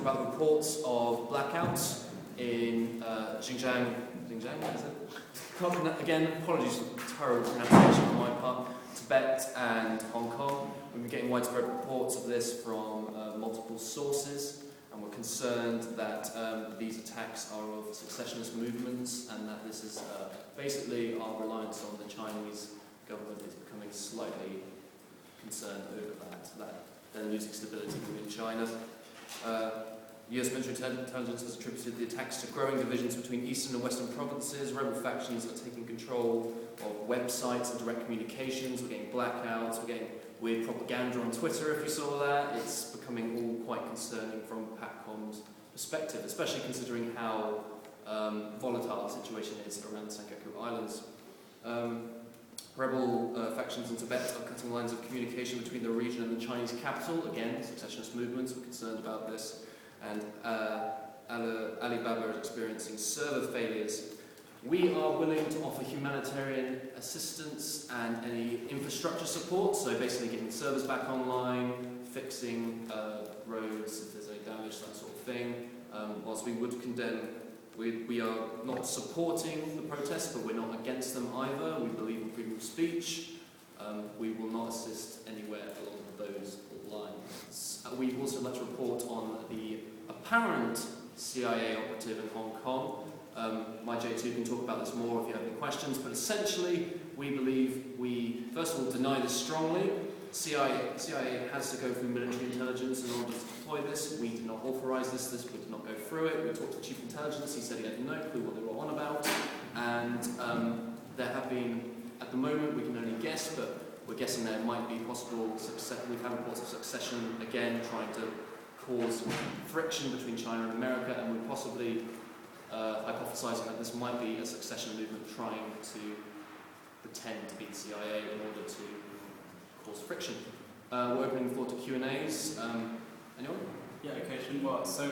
about reports of blackouts in Xinjiang, is it? Again, apologies for the terrible pronunciation on my part, Tibet and Hong Kong. We've been getting widespread reports of this from multiple sources, and we're concerned that these attacks are of successionist movements, and that this is basically our reliance on the Chinese government is becoming slightly concerned over that they're losing stability within China. US military intelligence has attributed the attacks to growing divisions between eastern and western provinces. Rebel factions are taking control of websites and direct communications. We're getting blackouts, we're getting weird propaganda on Twitter, if you saw that. It's becoming all quite concerning from PACOM's perspective, especially considering how volatile the situation is around the Senkaku Islands. Rebel factions in Tibet are cutting lines of communication between the region and the Chinese capital. Again, secessionist movements, we're concerned about this. And Alibaba is experiencing server failures. We are willing to offer humanitarian assistance and any infrastructure support, so basically getting servers back online, fixing roads if there's any damage, that sort of thing. Whilst we would condemn, we are not supporting the protests, but we're not against them either. We believe in freedom of speech. We will not assist anywhere along those lines. We'd also like to report on the apparent CIA operative in Hong Kong. My J2 can talk about this more if you have any questions, but essentially we believe we, first of all, deny this strongly. CIA has to go through military intelligence in order to deploy this. We did not authorize this, we did not go through it. We talked to the Chief Intelligence, he said he had no clue what they were on about. And there have been, at the moment we can only guess, but we're guessing there might be possible success. We've had reports of succession, again, trying to cause friction between China and America, and we're possibly hypothesizing that this might be a succession movement trying to pretend to be the CIA in order to cause friction. We're opening the floor to Q&As. Anyone? Yeah, okay, well, so,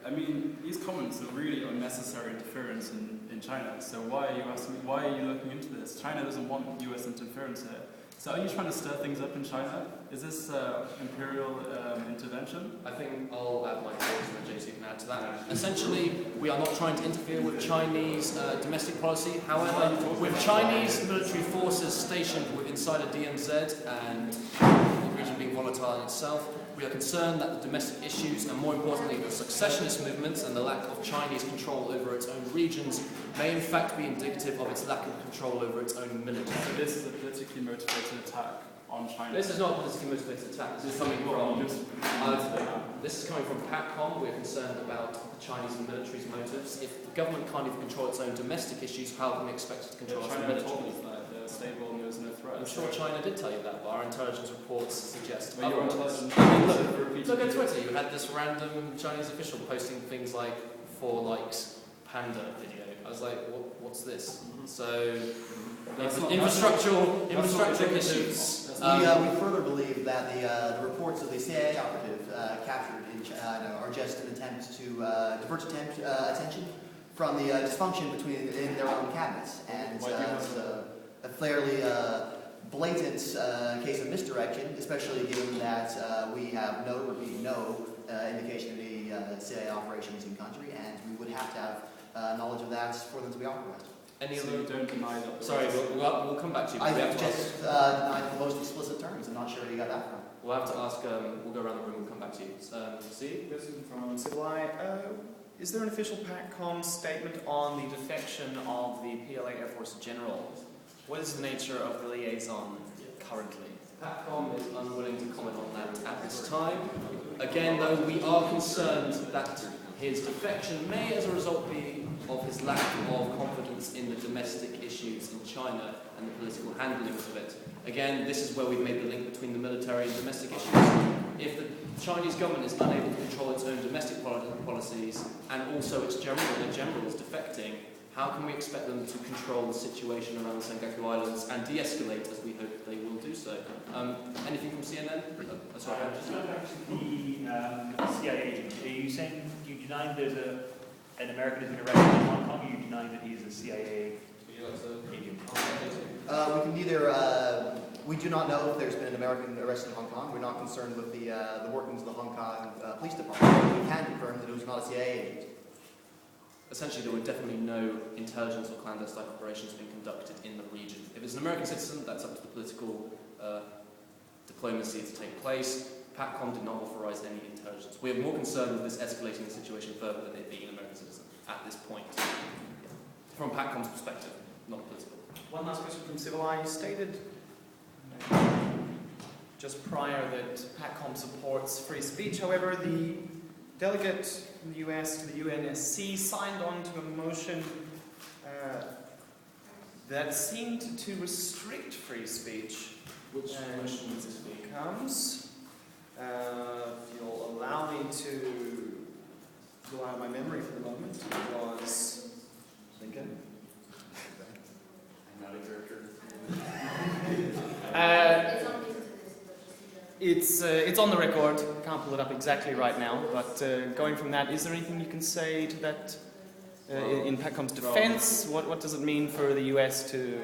I mean, these comments are really unnecessary interference in China. So why are you looking into this? China doesn't want US interference here. So are you trying to stir things up in China? Is this imperial intervention? I think I'll add my thoughts and then JC can add to that. Essentially, we are not trying to interfere with Chinese domestic policy. However, with Chinese military forces stationed inside a DMZ and the region being volatile in itself, we are concerned that the domestic issues, and more importantly the successionist movements and the lack of Chinese control over its own regions, may in fact be indicative of its lack of control over its own military. So this is a politically motivated attack on China? This is not a politically motivated attack. This is coming from PACOM. We're concerned about the Chinese military's motives. If the government can't even control its own domestic issues, how can we expect it to control its own military? China told us that they're stable and there's no threat. I'm sure China did tell you that, but our intelligence reports suggest well, otherwise. Look at Twitter. You had this random Chinese official posting things like 4 likes panda video. I was like, what's this? So, infrastructural issues. We further believe that the reports of the CIA operative captured in China are just an attempt to divert attention from the dysfunction in their own cabinets, and it's a fairly blatant case of misdirection, especially given that we have no indication of any CIA operations in country, and we would have to have knowledge of that for them to be authorized. Any so you don't deny that? Sorry, we'll come back to you. I have just denied the most explicit terms. I'm not sure where you got that from. We'll have to ask, we'll go around the room and come back to you. See? Question from Civilai. Is there an official PACOM statement on the defection of the PLA Air Force General? What is the nature of the liaison currently? PACOM is unwilling to comment on that at this time. Again, though, we are concerned that his defection may, as a result, be of his lack of confidence in the domestic issues in China and the political handlings of it. Again, this is where we've made the link between the military and domestic issues. If the Chinese government is unable to control its own domestic policies, and also its general is defecting, how can we expect them to control the situation around the Senkaku Islands and de-escalate, as we hope they will do so? Anything from CNN? Sorry. The CIA agent, are you saying you deny there's an American has been arrested in Hong Kong, or you deny that he's a CIA agent? We can neither. We do not know if there's been an American arrested in Hong Kong. We're not concerned with the workings of the Hong Kong Police Department. We can confirm was not a CIA agent. Essentially, there were definitely no intelligence or clandestine operations being conducted in the region. If it's an American citizen, that's up to the political diplomacy to take place. PACOM did not authorize any intelligence. We are more concerned with this escalating the situation further than it being an American citizen at this point. From PACOM's perspective, not political. One last question from Civil Eye. You stated just prior that PACOM supports free speech. However, the delegate from the US to the UNSC signed on to a motion that seemed to restrict free speech. Which motion is this week? Comes, if you'll allow me to go out of my memory for the moment, it was Lincoln. I'm out of character. It's on the record. Can't pull it up exactly right now. But going from that, is there anything you can say to that in PACOM's defence? What does it mean for the US to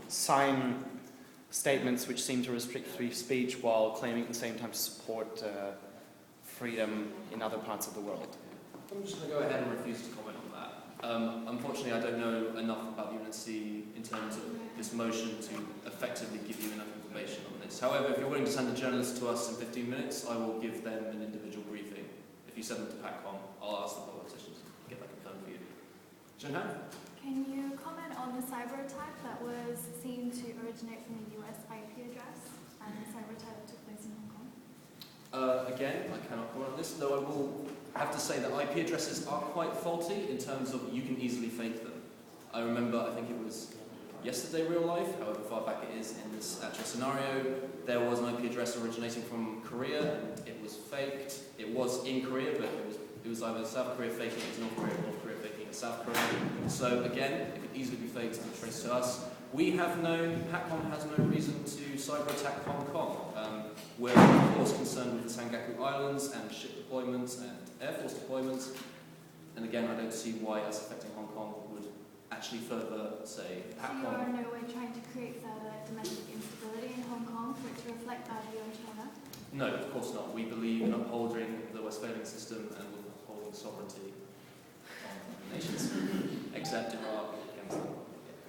sign statements which seem to restrict free speech while claiming at the same time to support freedom in other parts of the world? I'm just going to go ahead and refuse to comment on that. Unfortunately, I don't know enough about the UNSC in terms of this motion to effectively give you enough information on this. However, if you're willing to send a journalist to us in 15 minutes, I will give them an individual briefing. If you send them to PACOM, I'll ask the politicians to get that confirmed for you. Jinhan? Can you comment on the cyber attack that was seen to originate from the US IP address and the cyber attack that took place in Hong Kong? Again, I cannot comment on this, though I will have to say that IP addresses are quite faulty in terms of you can easily fake them. I remember, I think it was yesterday real life, however far back it is in this actual scenario, there was an IP address originating from Korea, and it was faked. It was in Korea, but it was either South Korea faking it to North Korea, or North Korea faking it to South Korea. So again, it could easily be faked and traced to us. We have known, PACOM has no reason to cyber attack Hong Kong. We're of course concerned with the Sangaku Islands and ship deployments and Air Force deployments. And again, I don't see why us affecting Hong Kong would actually further say So you PACOM. are in no way trying to create further domestic instability in Hong Kong for it to reflect badly on China? No, of course not. We believe in upholding the Westphalian system and with upholding sovereignty of nations, except Iraq, Afghanistan.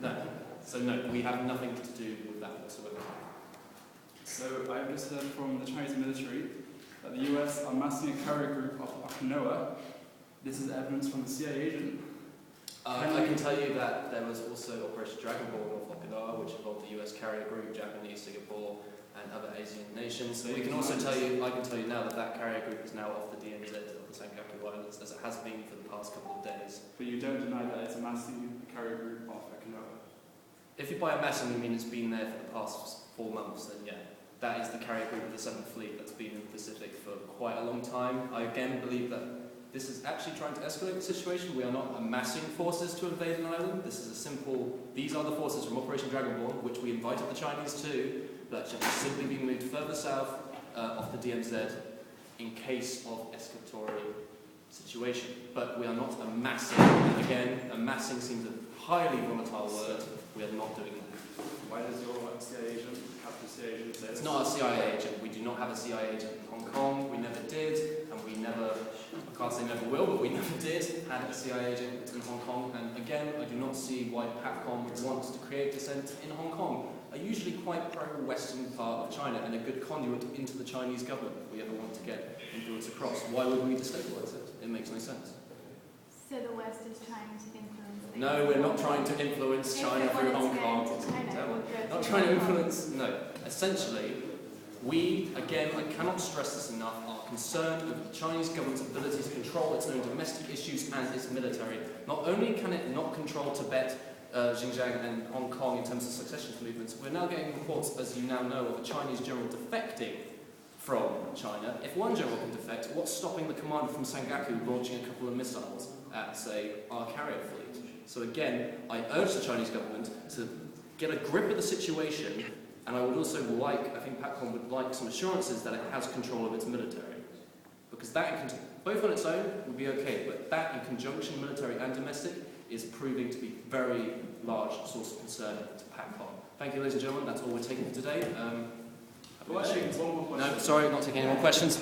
No. So no, we have nothing to do with that whatsoever. So I've just heard from the Chinese military that the US are massing a carrier group off Okinawa. This is evidence from the CIA agent. I can tell you that there was also Operation Dragonball off Okinawa, which involved the US carrier group, Japanese, Singapore, and other Asian nations. So I can tell you now that that carrier group is now off the DMZ of the Sangaku Islands, as it has been for the past couple of days. But you don't deny that it's a massing carrier group off Okinawa. If you by amassing you mean it's been there for the past 4 months, then yeah. That is the carrier group of the 7th Fleet that's been in the Pacific for quite a long time. I again believe that this is actually trying to escalate the situation. We are not amassing forces to invade an island. This is a simple, these are the forces from Operation Dragonball, which we invited the Chinese to, but should simply be moved further south off the DMZ in case of escalatory situation. But we are not amassing, and again, amassing seems a highly volatile word. We are not doing that. Why does your CIA agent have the CIA agent say It's not a CIA agent. We do not have a CIA agent in Hong Kong. We never did, and we never, I can't say never will, but we never did have a CIA agent in Hong Kong. And again, I do not see why PACOM wants to create dissent in Hong Kong, a usually quite pro-Western part of China and a good conduit into the Chinese government if we ever want to get influence across. Why would we destabilise it? It makes no sense. So the West is trying to influence things? No, we're not trying to influence China through Hong Kong. Not trying to influence, no. Essentially, we, again, I cannot stress this enough, are concerned with the Chinese government's ability to control its own domestic issues and its military. Not only can it not control Tibet, Xinjiang and Hong Kong in terms of succession movements, we're now getting reports, as you now know, of a Chinese general defecting from China. If one general can defect, what's stopping the commander from Sangaku launching a couple of missiles at, say, our carrier fleet? So again, I urge the Chinese government to get a grip of the situation, and I would also like, I think PACOM would like some assurances that it has control of its military. Because that, both on its own, would be okay, but that in conjunction, military and domestic, is proving to be a very large source of concern to PACOM. Thank you, ladies and gentlemen, that's all we're taking for today. Well, actually, one more question. No, sorry, not taking any more questions.